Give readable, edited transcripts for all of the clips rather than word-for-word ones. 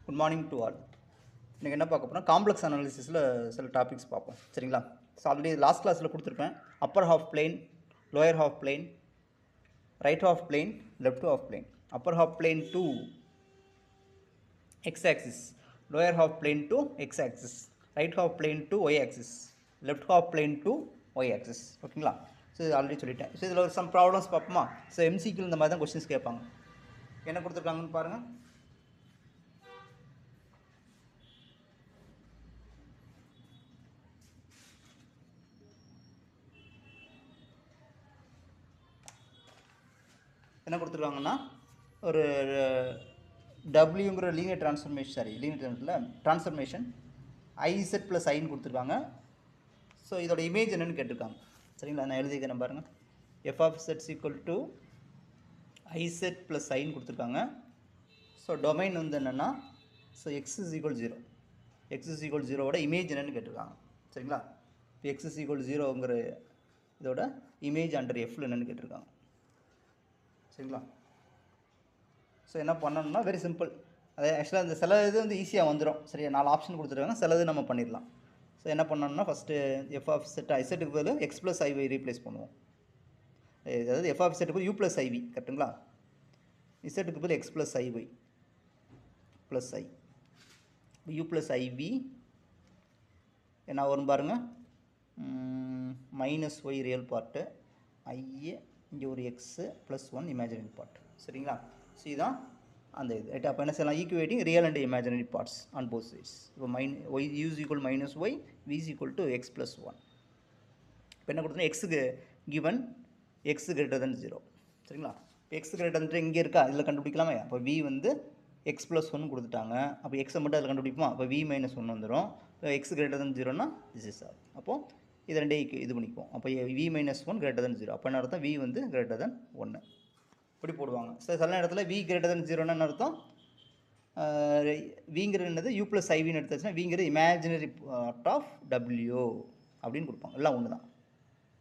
Good morning to all. இன்றைக்கி என்ன பார்க்க போகிறோம், காம்ப்ளெக்ஸ் அனாலிசிஸில் சில டாபிக்ஸ் பார்ப்போம். சரிங்களா? ஸோ ஆல்ரெடி லாஸ்ட் கிளாஸில் கொடுத்துருப்பேன். Upper half plane, lower half plane, right half plane, left half plane. Upper half plane to x axis, lower half plane to x axis, right half plane to y axis, left half plane to y axis. ஓகேங்களா? So இது already சொல்லிட்டேன். So இதில் ஒரு some problems பார்ப்போமா? So MCQ இந்த மாதிரி தான் questions கேட்பாங்க. என்ன கொடுத்துருக்காங்கன்னு பாருங்கள். என்ன கொடுத்துருக்காங்கன்னா, ஒரு டபிள்யூங்கிற லீனியர் ட்ரான்ஸ்ஃபர்மேஷன் ஐசெட் ப்ளஸ் ஐன்னு கொடுத்துருக்காங்க. ஸோ இதோட இமேஜ் என்னென்னு கேட்டிருக்காங்க. சரிங்களா? நான் எழுதிக்கிறேன் பாருங்கள். F of zed is equal to i zed plus ஐன்னு கொடுத்துருக்காங்க. ஸோ டொமைன் வந்து என்னென்னா, so x is equal 0, x is equal 0வோட இமேஜ் என்னென்னு கேட்டிருக்காங்க. சரிங்களா? இப்போ எக்ஸ் இஸ் ஈக்குவல் 0ங்கிற இதோட இமேஜ் அண்டர் எஃப்ல என்னென்னு கேட்டிருக்காங்க. சரிங்களா? ஸோ என்ன பண்ணணும்னா வெரி சிம்பிள். அது ஆக்சுவலாக இந்த சில இது வந்து ஈஸியாக வந்துடும். சரியா? 4 ஆப்ஷன் கொடுத்துருக்காங்க, சிலது நம்ம பண்ணிடலாம். ஸோ என்ன பண்ணணும்னா ஃபஸ்ட்டு எஃப் ஆஃப் செட் ஐசெட்டுக்கு பதில் எக்ஸ் ப்ளஸ் ஐவை ரீப்ளேஸ் பண்ணுவோம். அதாவது எஃப் ஆஃப் செட்டுக்கு யூ ப்ளஸ் ஐவி, கரெக்டுங்களா? இசெட்டுக்கு பதில் எக்ஸ் ப்ளஸ் ஐவை plus i, u plus i v என்ன வரும் பாருங்கள். Minus y real part, i a இங்கே ஒரு எக்ஸு ப்ளஸ் 1 இமேஜினரி பார்ட். சரிங்களா? ஸோ இதுதான் அந்த இது ரைட். அப்போ என்ன செய்யலாம், equating real and imaginary parts on both sides. இப்போ y u's equal minus Y, v is equal to x plus 1. இப்போ என்ன கொடுத்தோன்னா எக்ஸுக்கு கிவன் எக்ஸ் கிரேட்டர் தென் 0. சரிங்களா? இப்போ எக்ஸ் கிரேட்டர் தென் இங்கே இருக்கா, இதில் கண்டுபிடிக்கலாமா? அப்போ வி வந்து எக்ஸ் ப்ளஸ் 1 கொடுத்துட்டாங்க. அப்போ எக்ஸை மட்டும் அதில் கண்டுபிடிப்போம். அப்போ வி மைனஸ் 1 வந்துடும். இப்போ எக்ஸ் கிரேட்டர் தென் 0னா திஸ் இஸ் ஆர். அப்போது இது ரெண்டே இது பண்ணிப்போம். அப்போ வி மைனஸ் 1 கிரேட்டர் தென் 0. அப்போ என்ன அர்த்தம், வி வந்து கிரேட்டர் தென் 1 இப்படி போடுவாங்க. ஸோ சில இடத்துல வி கிரேட்டர் தென் 0ன்னு என்ன அர்த்தம், விங்கிறது என்னது யூ ப்ளஸ் ஐவின்னு எடுத்துச்சுன்னா விங்கிறது இமேஜினரி பார்ட் ஆஃப் டபிள்யூ அப்படின்னு கொடுப்பாங்க. எல்லாம் ஒன்று தான்.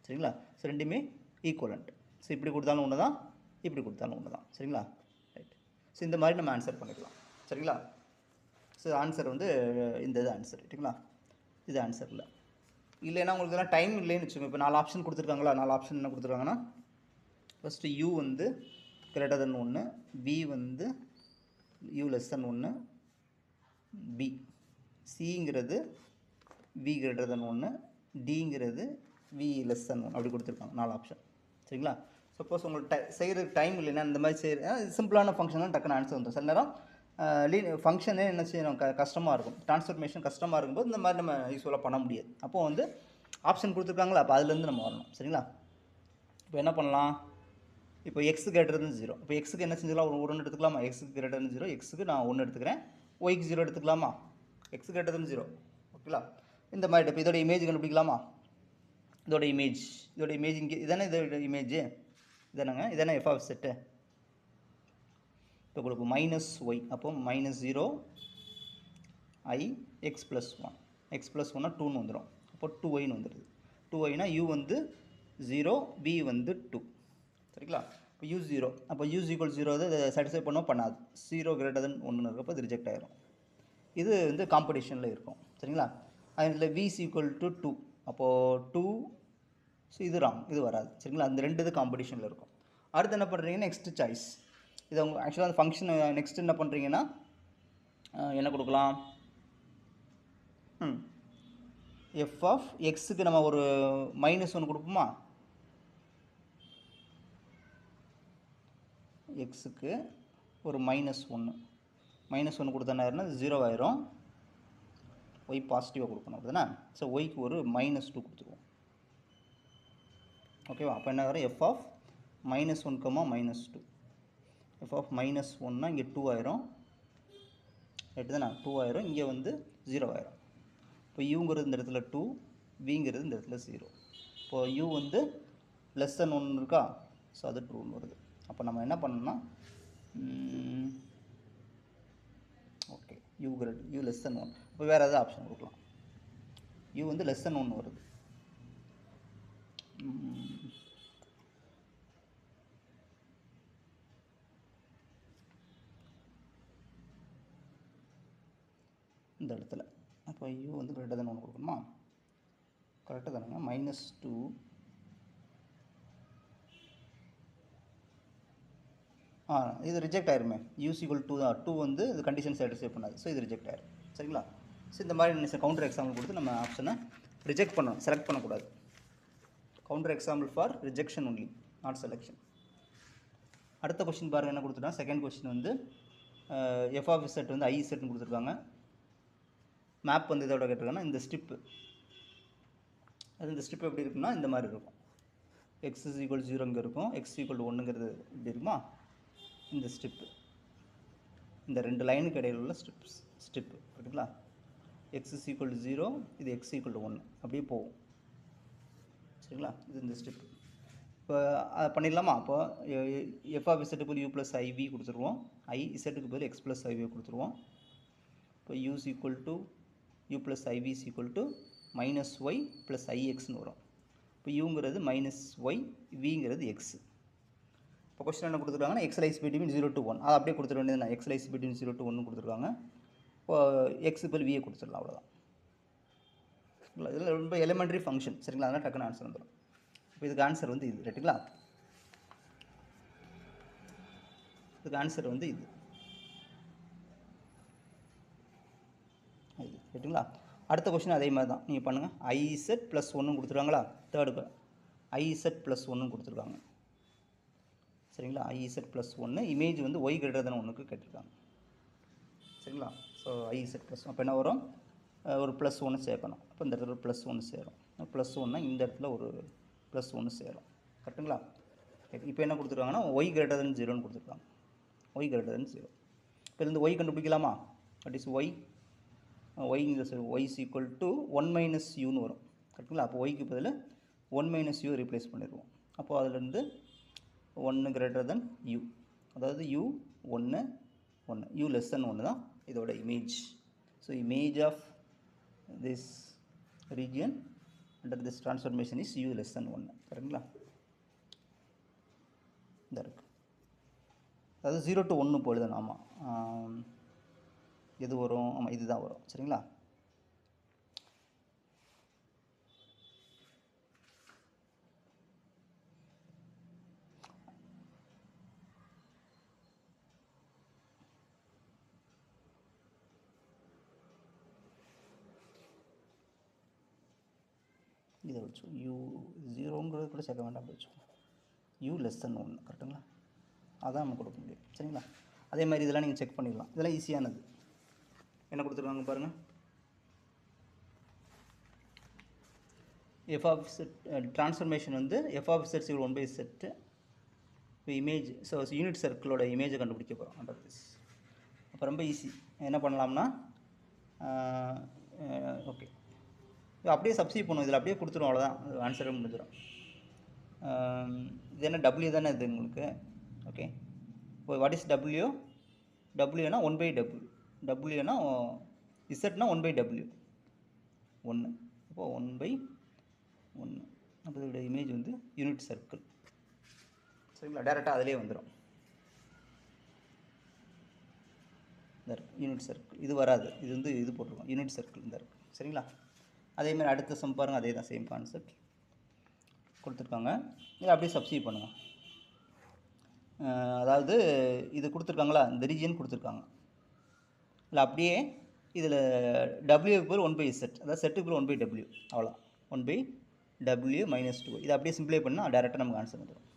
சரிங்களா? ஸோ ரெண்டுமே ஈக்குவலண்ட். ஸோ இப்படி கொடுத்தாலும் ஒன்று தான், இப்படி கொடுத்தாலும் ஒன்று தான். சரிங்களா? ரைட். ஸோ இந்த மாதிரி நம்ம ஆன்சர் பண்ணிக்கலாம். சரிங்களா? ஸோ ஆன்சர் வந்து இந்த இது ஆன்சர். ரைட்டுங்களா? இது ஆன்சர் இல்லை. இல்லைன்னா உங்களுக்கு எல்லாம் டைம் இல்லைன்னு வச்சுக்கோங்க. இப்போ 4 ஆப்ஷன் கொடுத்துருக்காங்களா, 4 ஆப்ஷன் என்ன கொடுத்துருக்காங்கன்னா, ஃபஸ்ட்டு யூ வந்து கிரேட்டர் தென் 1, பி வந்து யூ லெஸ் தென் 1, பி சிங்கிறது வி கிரேட்டர் தென் 1, டிங்கிறது வி லெஸ் தென் 1 அப்படி கொடுத்துருக்காங்க 4 ஆப்ஷன். சரிங்களா? சப்போஸ் உங்களுக்கு செய்கிறதுக்கு டைம் இல்லைன்னா இந்த மாதிரி சிம்பிளான ஃபங்க்ஷன்லாம் டக்குன்னு ஆன்சர் வந்துடும். சில நேரம் ஃபங்க்ஷனே என்ன செய்யணும், கஷ்டமாக இருக்கும், ட்ரான்ஸ்ஃபர்மேஷன் கஷ்டமாக இருக்கும்போது இந்த மாதிரி நம்ம யூஸ்ஃபுல்லாக பண்ண முடியாது. அப்போது வந்து ஆப்ஷன் கொடுத்துருக்காங்களா, அப்போ அதுலேருந்து நம்ம வரணும். சரிங்களா? இப்போ என்ன பண்ணலாம், இப்போ எக்ஸ் கிரேட்டர் தென் 0. இப்போ எக்ஸுக்கு என்ன செஞ்சுக்கலாம், ஒரு 1 எடுத்துக்கலாமா? எக்ஸுக்கு கிரேட்டர் தென் 0, எக்ஸுக்கு நான் 1 எடுத்துக்கிறேன், ஒய்க்கு 0 எடுத்துக்கலாமா? X greater than 0. ஓகேங்களா? இந்த மாதிரி இப்போ இதோட இமேஜ் கண்டுபிடிக்கலாமா? இதோட இமேஜ் இங்கே இதானே, இதோட இமேஜ் இதானங்க, இதானே எஃப் ஆஃப் செட்டு. இப்போ கொடுப்போம் மைனஸ் ஒய், அப்போ minus 0 i x plus 1, x plus 1 2ன்னு வந்துடும். அப்போ 2ஒய்ன்னு வந்துடுது. 2ஒய்னா யூ வந்து 0, பி வந்து 2. சரிங்களா? இப்போ யூ 0, அப்போ யூ ஈக்குவல் 0 வந்து சாட்டிஸ்ஃபை பண்ணாது. 0 கிரேட்டர் தென் 1 இருக்கப்போ இது ரிஜெக்ட் ஆகிரும். இது வந்து காம்படிஷனில் இருக்கும். சரிங்களா? அதில் வி ஈக்குவல் டு 2, அப்போது 2, ஸோ இது ராங், இது வராது. சரிங்களா? அந்த ரெண்டு இது காம்படிஷனில் இருக்கும். அடுத்து என்ன பண்ணுறீங்கன்னா நெக்ஸ்ட் சாய்ஸ். இது அவங்க ஆக்சுவலாக அந்த ஃபங்க்ஷன் நெக்ஸ்ட் என்ன பண்ணுறீங்கன்னா என்ன கொடுக்கலாம், எஃப் ஆஃப் எக்ஸுக்கு நம்ம ஒரு -1 கொடுப்போமா? எக்ஸுக்கு ஒரு -1 கொடுத்தா 0 ஆயிரும். ஒய் பாசிட்டிவாக கொடுக்கணும், அப்படிதானே? ஸோ ஒய்க்கு ஒரு -2 கொடுத்துருவோம். ஓகேவா? அப்போ என்ன வரும், எஃப் ஆஃப் -1, -2. எஃப் ஆஃப் -1னா இங்கே 2 ஆயிரும், ரைட்டு தானே? 2 ஆயிரும், இங்கே வந்து 0 ஆயிரும். இப்போ யூங்கிறது இந்த இடத்துல 2, விங்கிறது இந்த இடத்துல 0. இப்போது யூ வந்து லெஸ் தென் 1 இருக்கா, ஸோ அது ட்ரூன்னு வருது. அப்போ நம்ம என்ன பண்ணணும்னா, ஓகே, யூ லெஸ் தென் 1. இப்போ வேறு ஏதாவது ஆப்ஷன் கொடுக்கலாம். யூ வந்து லெஸ் தென் 1 வருது. இந்த இடத்துல. அப்போ u வந்து greater than 1 கொடுக்கணுமா? கரெக்டாக தானேங்க? -2 இது ரிஜெக்ட் ஆயிருமே. யூஸ் ஈக்குவல் 2 தான். 2 வந்து இது கண்டிஷன் சாட்டிஸ்ஃபை பண்ணாது. ஸோ இது ரிஜெக்ட் ஆயிரும். சரிங்களா? ஸோ இந்த மாதிரி கவுண்டர் எக்ஸாம்பிள் கொடுத்து நம்ம ஆப்ஷனை ரிஜெக்ட் பண்ணணும், செலக்ட் பண்ணக்கூடாது. Counter example for rejection only, not selection. அடுத்த கொஸ்டின் பாருங்கள் என்ன கொடுத்துட்டா. செகண்ட் கொஸ்டின் வந்து எஃப் ஆஃப் செட் வந்து ஐ செட்னு கொடுத்துருக்காங்க. மேப் வந்து இதோட கேட்டிருக்காங்கன்னா இந்த ஸ்ட்ரிப்பு, அது இந்த ஸ்ட்ரிப் எப்படி இருக்குன்னா இந்த மாதிரி இருக்கும். எக்ஸ் இஸ் ஈக்குவல் 0 இங்கே இருக்கும், எக்ஸ் ஈக்குவல் 1ங்கிறது இப்படி இருக்குமா, இந்த ஸ்ட்ரிப்பு, இந்த ரெண்டு லைனுக்கு இடையில் உள்ள ஸ்ட்ரிப்பு இருக்குங்களா. எக்ஸ் இஸ் ஈக்குவல் 0, இது எக்ஸ் ஈக்குவல் 1 அப்படியே போகும். சரிங்களா? இது இந்த ஸ்ட்ரிப்பு. இப்போ அதை பண்ணிடலாமா? அப்போ எஃப் ஆஃப் இசட்டுக்கு பதில் யூ ப்ளஸ் ஐவி கொடுத்துருவோம், ஐ இசட்டுக்கு பதில் எக்ஸ் ப்ளஸ் ஐவியை கொடுத்துருவோம். இப்போ u is equal to u plus i v is equal to minus y plus ஐஎக்ஸ்னு வரும். இப்போ யூங்கிறது மைனஸ் ஒய், விங்கிறது எக்ஸ். இப்போ கொஸ்டின் என்ன கொடுத்துருக்காங்கன்னா எக்ஸ் லைஸ் பிட்வீன் 0 to 1, அதை அப்படியே கொடுத்துட வேண்டியது. நான் எக்ஸ் லைஸ் பிட்வீன் 0 to 1 கொடுத்துருக்காங்க. இப்போ எக்ஸ் பதில் வியை கொடுத்துடலாம், அவ்வளோதான். இதில் ரொம்ப எலிமெண்ட்ரி ஃபங்க்ஷன். சரிங்களா? அதனால் டக்குன்னு ஆன்சர் வந்துடும். இப்போ இதுக்கு ஆன்சர் வந்து இது. ரைட்டுங்களா? இதுக்கு ஆன்சர் வந்து இது. ரைட்டுங்களா? அடுத்த கொஸ்டின் அதே மாதிரி தான் நீங்கள் பண்ணுங்கள். ஐசெட் ப்ளஸ் 1 கொடுத்துருக்காங்களா, தேர்டு ஐசெட் ப்ளஸ் 1 கொடுத்துருக்காங்க. சரிங்களா? ஐசெட் ப்ளஸ் 1 இமேஜ் வந்து ஒய் கிரேட்டர் தென் 1க்கு கேட்டிருக்காங்க. சரிங்களா? ஸோ ஐசெட் ப்ளஸ், அப்போ என்ன வரும், ஒரு ப்ளஸ் 1 சேர்க்கணும். அப்போ இந்த இடத்துல ஒரு ப்ளஸ் 1 சேரும். ப்ளஸ் 1னா இந்த இடத்துல ஒரு ப்ளஸ் 1 சேரும். கரெக்டுங்களா? இப்போ என்ன கொடுத்துருக்காங்கன்னா ஒய் கிரேட்டர் தென் 0ன்னு கொடுத்துருக்காங்க. Y greater than 0. இப்போ இந்த ஒய் கண்டுபிடிக்கலாமா? தட் இஸ் ஒய், ஒய்ங்கிற சரி y is equal to 1 minus யூன்னு வரும். கரெக்டுங்களா? அப்போ ஒய்க்கு பதில் 1 மைனஸ் யூ ரீப்ளேஸ் பண்ணிடுவோம். அப்போது அதிலேருந்து 1 கிரேட்டர் தென் யூ, அதாவது யூ 1 1, யூ லெஸ் தென் 1 தான் இதோட image. So image of this region under this transformation is u less than 1. கரெக்டுங்களா? இந்த இருக்குது. அதாவது 0 to 1 போடுதான். ஆமாம், எது வரும்? ஆமாம், இது தான் வரும். சரிங்களா? இதை வச்சு யூ 0ங்கிறது கூட சேர்க்க வேண்டாம், அப்படி வச்சுக்கோங்க. You less than 1. கரெக்டுங்களா? அதான் நம்ம கொடுக்க முடியும். சரிங்களா? அதே மாதிரி இதெல்லாம் நீங்கள் செக் பண்ணிடலாம். இதெல்லாம் ஈஸியானது. என்ன கொடுத்துருக்காங்க பாருங்கள். எஃப் ஆஃப் செட் ட்ரான்ஸ்ஃபர்மேஷன் வந்து F of set equal 1 by set. இப்போ இமேஜ், ஸோ யூனிட் சர்க்கிளோட இமேஜை கண்டுபிடிக்க போகிறோம் அண்டர் திஸ். அப்போ ரொம்ப ஈஸி. என்ன பண்ணலாம்னா ஓகே, அப்படியே சப்ஸ்டிட்யூட் பண்ணுவோம். இதில் அப்படியே கொடுத்துரும், அவ்வளோதான். ஆன்சரும் முடிஞ்சிடும். இது என்ன டபிள்யூ தானே இது உங்களுக்கு. ஓகே, இப்போ வாட் இஸ் டபிள்யூ? டபிள்யூனா 1 பை டபிள்யூ. டபிள்யூனா இசட்னா 1 பை டபிள்யூ 1. அப்போது 1 பை 1. அப்போ இதோட இமேஜ் வந்து யூனிட் சர்க்கிள். சரிங்களா? டேரெக்டாக அதிலே வந்துடும். இந்த யூனிட் சர்க்கிள் இது வராது, இது வந்து இது போட்டிருக்கோம் யூனிட் சர்க்கிள் இந்த இருக்குது. சரிங்களா? அதேமாதிரி அடுத்த சம் பாருங்கள், அதே தான், சேம் கான்செப்ட் கொடுத்துருக்காங்க. இதை அப்படியே சப்ஸ்டிட்யூட் பண்ணுங்கள். அதாவது இது கொடுத்துருக்காங்களா, இந்த ரீஜியன் கொடுத்துருக்காங்க. இல்லை அப்படியே இதில் டபிள்யூக்கு பதில் 1 பை செட், அதாவது செட்டுக்கு பதில் 1 பை டபிள்யூ, அவ்வளோ 1 பை டபிள்யூ மைனஸ் 2. இதை அப்படியே சிம்பிளை பண்ணால் டேரெக்டாக நமக்கு ஆன்சர் வந்துடும்.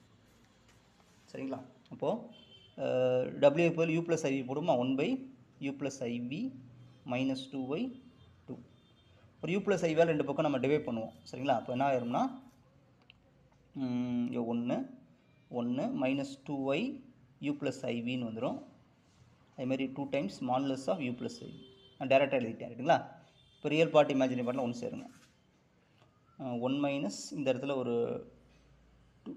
சரிங்களா? அப்போது டபிள்யூக்கு பதில் யூ ப்ளஸ் ஐவி போடுமா, 1 by u plus i v minus 2y 2. ஒரு யூ ப்ளஸ் ஐவியால் ரெண்டு பக்கம் நம்ம டிவைட் பண்ணுவோம். சரிங்களா? அப்போ என்ன ஆயிரும்னா 1 1 மைனஸ் 2y யூ ப்ளஸ் ஐவின்னு வந்துடும். அதுமாதிரி 2 times modulus of u plus i v. நான் டேரெக்டாக எழுதிட்டேன். ரைட்டுங்களா? இப்போ ரியல் பார்ட் இமேஜினரி பார்ட்டில் 1 சேருங்க. 1 மைனஸ் இந்த இடத்துல ஒரு 2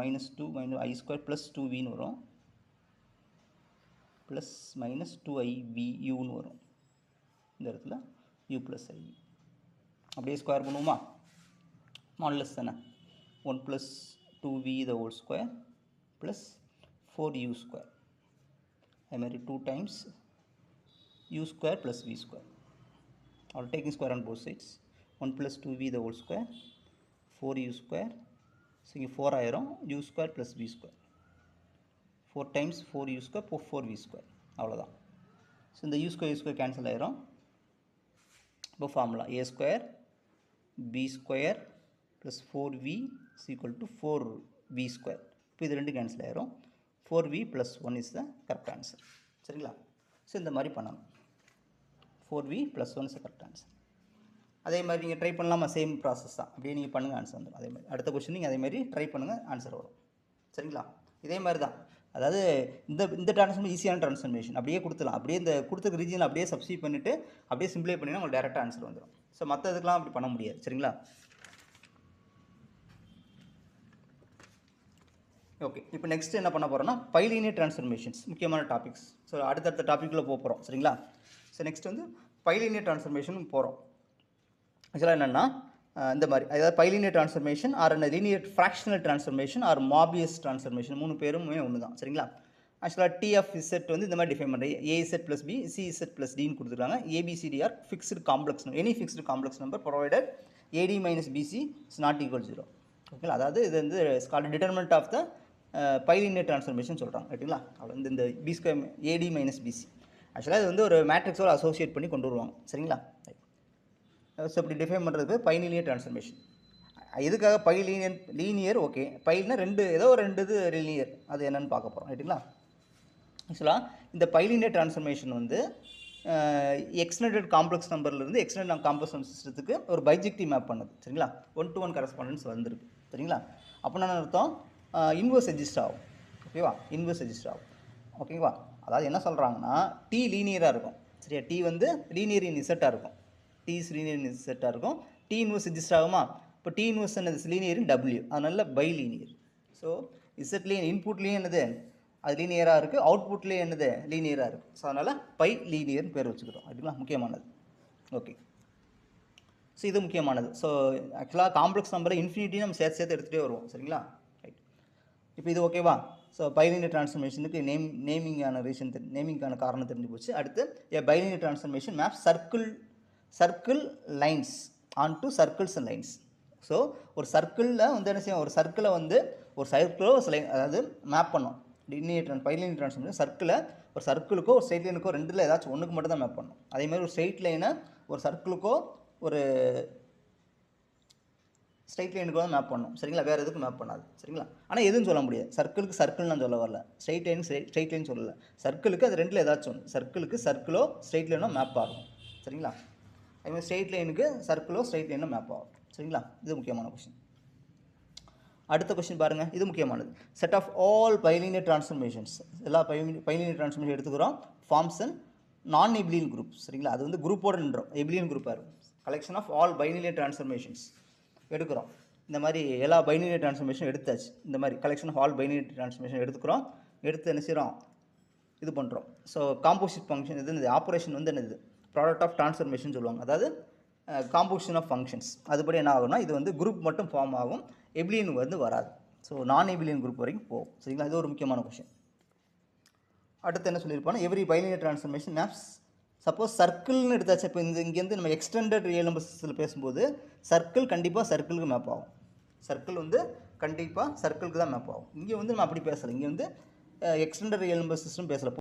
மைனஸ் 2 மைனஸ் ஐ ஸ்கொயர் ப்ளஸ் 2வின்னு வரும், ப்ளஸ் மைனஸ் 2iv யூன்னு வரும். இந்த இடத்துல யூ ப்ளஸ் ஐவி அப்படியே ஸ்கொயர் பண்ணுவோமா, மாடுலஸ் தானே. 1 plus 2v the whole square plus 4u square. அதுமாதிரி 2 times u square plus v square. or taking square on both sides. 1 plus 2v the whole square, 4u square. So இங்கே 4 ஆயிரும், u square plus v square. 4 times 4u square, 4v square. அவ்வளோதான். So இந்த u square cancel ஆயிரும். இப்போ formula a square b square plus 4v is equal to 4v square. இப்போ இது ரெண்டு cancel ஆயிரும். 4v plus 1 is the correct answer. சரிங்களா? So இந்த மாதிரி பண்ணணும். 4v plus 1 is the correct answer. அதே மாதிரி நீங்கள் ட்ரை பண்ணலாமா? சேம் ப்ராசஸ் தான். அப்படியே நீங்கள் பண்ணுங்கள், ஆன்சர் வந்துடும். அதே மாதிரி அடுத்த கொஸ்டின் நீங்கள் அதே மாதிரி ட்ரை பண்ணுங்கள், ஆன்சர் வரும். சரிங்களா? இதே மாதிரி தான். அதாவது இந்த ட்ரான்ஸ்ஃபர்மேஷன் ஈஸியான ட்ரான்ஸ்ஃபர்மேஷன் அப்படியே கொடுத்துலாம். அப்படியே இந்த கொடுத்த ரீஜனில் அப்படியே சப்ஸ்டிட் பண்ணிவிட்டு அப்படியே சிம்பிளை பண்ணினா உங்களுக்கு டேரெக்டாக ஆன்சர் வந்துடும். ஸோ மற்ற இதுக்கெலாம் அப்படி பண்ண முடியாது. சரிங்களா? ஓகே, இப்போ நெக்ஸ்ட் என்ன பண்ண போகிறோம்னா பைலினியர் ட்ரான்ஸ்ஃபர்மேஷன்ஸ், முக்கியமான டாபிக்ஸ். ஸோ அடுத்தடுத்த டாப்பிக்கில் போகிறோம். சரிங்களா? ஸோ நெக்ஸ்ட் வந்து பைலினியர் ட்ரான்ஸ்ஃபர்மேஷன் போகிறோம். ஆக்சுவலாக என்னென்னா இந்த மாதிரி, அதாவது bilinear transformation or linear fractional transformation or Mobius transformation, மூணு பேருமே ஒன்று தான். சரிங்களா? ஆக்சுவலாக டி ஆஃப் இசட் வந்து இந்த மாதிரி டிஃபைன் பண்ணுறேன். ஏஇசட் ப்ளஸ் பி சிஇசட் ப்ளஸ் டின்னு கொடுத்துருக்காங்க. A b c d are fixed complex number, any fixed complex number provided a d minus b c is not equal 0. ஓகேங்களா? அதாவது இது வந்து called determinant of the bilinear transformation சொல்கிறாங்க. ரைட்டுங்களா? அவ்வளோ வந்து இந்த b square a d minus b c ஆக்சுவலாக இது வந்து ஒரு மேட்ரிக்ஸோடு அசோசியேட் பண்ணி கொண்டு வருவாங்க. சரிங்களா? ஸோ இப்படி டிஃபைன் பண்ணுறது பைலினியர் ட்ரான்ஸ்ஃபர்மேஷன். எதுக்காக லீனியர் ஓகே, பைல்னா ஏதோ ரெண்டு இது லீனியர், அது என்னென்னு பார்க்க போகிறோம். ரைட்டுங்களா? ஆக்சுவலாக இந்த பைலினியர் ட்ரான்ஸ்ஃபர்மேஷன் வந்து எக்ஸ்டெண்டட் காம்ப்ளெக்ஸ் நம்பர்லேருந்து எக்ஸ்டெண்டட் காம்ப்ளெக்ஸ் நம்பர் சிஸ்டத்துக்கு ஒரு பைஜெக்டிவ் மேப் பண்ணுது. சரிங்களா? 1-to-1 கரஸ்பாண்டன்ஸ் வந்துருக்கு. சரிங்களா? அப்படின்னா அர்த்தம் இன்வர்ஸ் எஜிஸ்ட் ஆகும். ஓகேவா? இன்வர்ஸ் எஜிஸ்ட் ஆகும். ஓகேவா? அதாவது என்ன சொல்கிறாங்கன்னா டி லீனியராக இருக்கும். சரியா? டி வந்து லீனியர் இன் இசட்டாக இருக்கும். டி இஸ் லீனியர் இன் இசட்டாக இருக்கும். டி இன்வர்ஸ் எஜிஸ்ட் ஆகுமா? இப்போ டி இன்வர்ஸ் என்னது? லீனியர் இன் டபிள்யூ, அதனால பை லீனியர். ஸோ இசட்லேயும் இன்புட்லேயும் என்னது அது லீனியராக இருக்குது, அவுட்புட்லேயும் என்னது லீனியராக இருக்குது. ஸோ அதனால் பை லீனியர்னு பேர் வச்சுக்கிறோம். அப்படிங்களா? முக்கியமானது. ஓகே, ஸோ இது முக்கியமானது. ஸோ ஆக்சுவலாக காம்ப்ளெக்ஸ் நம்பரை இன்ஃபினிட்டி நம்ம சேர்த்து எடுத்துகிட்டே வருவோம். சரிங்களா? ரைட். இப்போ இது ஓகேவா? ஸோ பைலினியர் ட்ரான்ஸ்ஃபர்மேஷனுக்கு நேமிங்கான காரணம் தெரிஞ்சு போச்சு. அடுத்து bilinear transformation map circle lines on to circles and lines. So ஒரு சர்க்கிளில் வந்து என்ன செய்யும், ஒரு சர்க்கிளை வந்து ஒரு சர்க்கிளோ அதாவது மேப் பண்ணோம். பைலினியர் ட்ரான்ஸ்ஃபர்மேஷன் ஒரு சர்க்கிளுக்கோ ஒரு ஸ்ட்ரெயிட் லைனுக்கோ ரெண்டில் ஏதாச்சும் ஒன்றுக்கு மட்டும் தான் மேப் பண்ணணும். அதேமாதிரி ஒரு ஸ்ட்ரெயிட் லைனை ஒரு சர்க்கிளுக்கோ ஒரு ஸ்ட்ரெயிட் லைனுக்கு தான் மேப் பண்ணணும். சரிங்களா? வேறு எதுக்கும் மேப் பண்ணாது. சரிங்களா? ஆனால் எதுவும் சொல்ல முடியாது. சர்க்கிளுக்கு சர்க்கிள் நான் சொல்ல வரல, ஸ்ட்ரெயிட் லைன் சொல்லலை. சர்க்கிளுக்கு அது ரெண்டில் ஏதாச்சும் ஒன்று, சர்க்கிளுக்கு சர்க்கிளோ ஸ்ட்ரெயிட் லைனோ மேப் ஆகும். சரிங்களா? அதுமாதிரி ஸ்ட்ரெயிட் லைனுக்கு சர்க்கிளோ ஸ்ட்ரெயிட் லைனோ மேப் ஆகும். சரிங்களா? இது முக்கியமான கொஸ்டின். அடுத்த கொஸ்டின் பாருங்கள், இது முக்கியமானது. Set of all bilinear transformations, எல்லா பைலினியர் ட்ரான்ஸ்ஃபர்மேஷன் எடுத்துக்கிறோம். Forms and non abelian group. சரிங்களா? அது வந்து குரூப்போடு நின்றோம், எபிலியன் குரூப்பாக இருக்கும். Collection of all bilinear transformations எடுக்கிறோம். இந்த மாதிரி எல்லா பைலினியர் ட்ரான்ஸ்ஃபர்மேஷன் எடுத்தாச்சு. இந்த மாதிரி collection of all bilinear transformation எடுத்துக்கிறோம். எடுத்து என்ன செய்கிறோம், இது பண்ணுறோம். ஸோ காம்போசிட் ஃபங்க்ஷன் இது ஆப்ரேஷன் வந்து என்னது, ப்ராடக்ட் ஆஃப் ட்ரான்ஸ்ஃபர்மேஷன் சொல்லுவாங்க. அதாவது காம்போசிஷன் ஆஃப் ஃபங்க்ஷன்ஸ். அதுபடி என்ன ஆகும்னா இது வந்து குரூப் மட்டும் ஃபார்ம் ஆகும், எபிலியன் வந்து வராது. ஸோ நான் எபிலியன் குரூப் வரைக்கும் போகும். சரிங்களா? இது ஒரு முக்கியமான கொஸ்டின். அடுத்து என்ன சொல்லியிருப்பாங்கன்னா every bilinear transformation maps, suppose சர்க்கிள்னு எடுத்தாச்சு. இப்போ இங்கேருந்து நம்ம எக்ஸ்டெண்டட் ரியல் நம்பர்ஸில் பேசும்போது சர்க்கிள் கண்டிப்பாக சர்க்கிளுக்கு மேப் ஆகும். சர்க்கிள் வந்து கண்டிப்பாக சர்க்கிளுக்கு தான் மேப் ஆகும். இங்கே வந்து நம்ம அப்படி பேசலை. இங்கே வந்து எக்ஸ்டெண்டட் ரியல் நம்பர் சிஸ்டம் பேசலை.